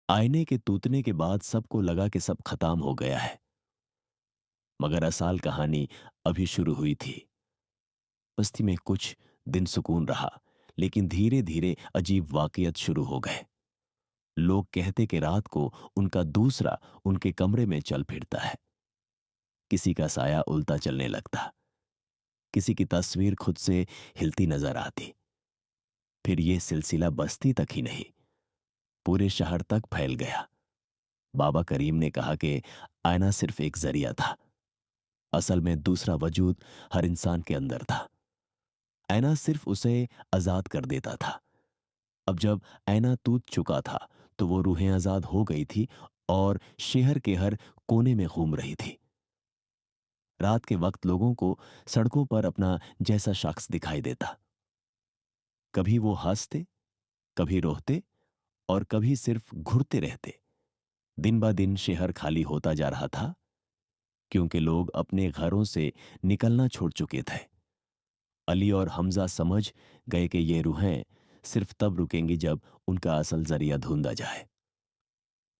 आईने के टूटने के बाद सबको लगा कि सब खत्म हो गया है, मगर असल कहानी अभी शुरू हुई थी। बस्ती में कुछ दिन सुकून रहा, लेकिन धीरे धीरे अजीब वाकयात शुरू हो गए। लोग कहते कि रात को उनका दूसरा उनके कमरे में चल फिरता है। किसी का साया उल्टा चलने लगता, किसी की तस्वीर खुद से हिलती नजर आती। फिर ये सिलसिला बस्ती तक ही नहीं, पूरे शहर तक फैल गया। बाबा करीम ने कहा कि आईना सिर्फ एक जरिया था, असल में दूसरा वजूद हर इंसान के अंदर था। आईना सिर्फ उसे आजाद कर देता था। अब जब आईना टूट चुका था तो वो रूहें आजाद हो गई थी और शहर के हर कोने में घूम रही थी। रात के वक्त लोगों को सड़कों पर अपना जैसा शख्स दिखाई देता। कभी वो हंसते, कभी रोते और कभी सिर्फ घुरते रहते। दिन ब दिन शहर खाली होता जा रहा था, क्योंकि लोग अपने घरों से निकलना छोड़ चुके थे। अली और हमजा समझ गए कि ये रूहें सिर्फ तब रुकेंगी जब उनका असल जरिया ढूंढा जाए।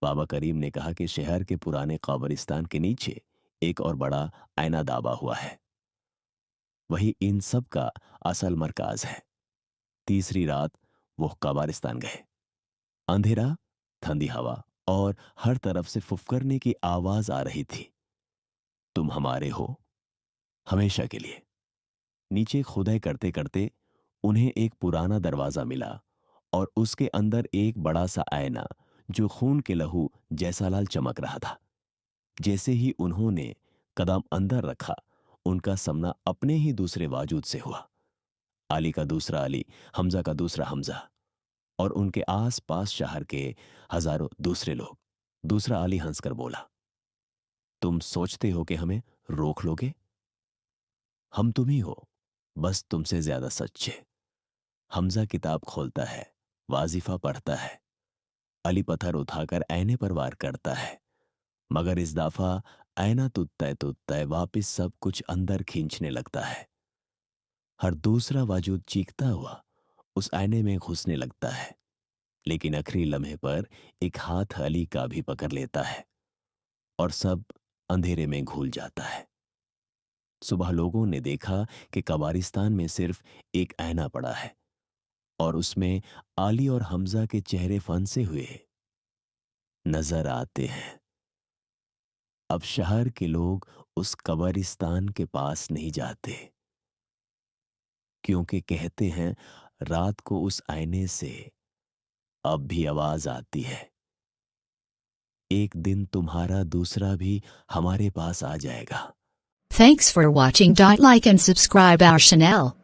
बाबा करीम ने कहा कि शहर के पुराने कब्रिस्तान के नीचे एक और बड़ा आईना दाबा हुआ है। वही इन सब का असल मरकज है। तीसरी रात वो कब्रिस्तान गए। अंधेरा, ठंडी हवा और हर तरफ से फुफकरने की आवाज आ रही थी। तुम हमारे हो, हमेशा के लिए। नीचे खुदाई करते करते उन्हें एक पुराना दरवाजा मिला और उसके अंदर एक बड़ा सा आईना जो खून के लहू जैसा लाल चमक रहा था। जैसे ही उन्होंने कदम अंदर रखा, उनका सामना अपने ही दूसरे वाजूद से हुआ। अली का दूसरा अली, हमजा का दूसरा हमजा और उनके आस पास शहर के हजारों दूसरे लोग। दूसरा अली हंसकर बोला, तुम सोचते हो कि हमें रोक लोगे? हम तुम ही हो, बस तुमसे ज्यादा सच्चे। हमजा किताब खोलता है, वाजिफा पढ़ता है। अली पत्थर उठाकर आईने पर वार करता है, मगर इस दफा आईना टूटता वापिस सब कुछ अंदर खींचने लगता है। हर दूसरा वजूद चीखता हुआ उस आईने में घुसने लगता है, लेकिन आखिरी लम्हे पर एक हाथ अली का भी पकड़ लेता है और सब अंधेरे में घुल जाता है। सुबह लोगों ने देखा कि कब्रिस्तान में सिर्फ एक आईना पड़ा है और उसमें अली और हमजा के चेहरे फंसे हुए नजर आते हैं। अब शहर के लोग उस कब्रिस्तान के पास नहीं जाते, क्योंकि कहते हैं रात को उस आईने से अब भी आवाज आती है। एक दिन तुम्हारा दूसरा भी हमारे पास आ जाएगा। Thanks for watching. Like and subscribe our channel.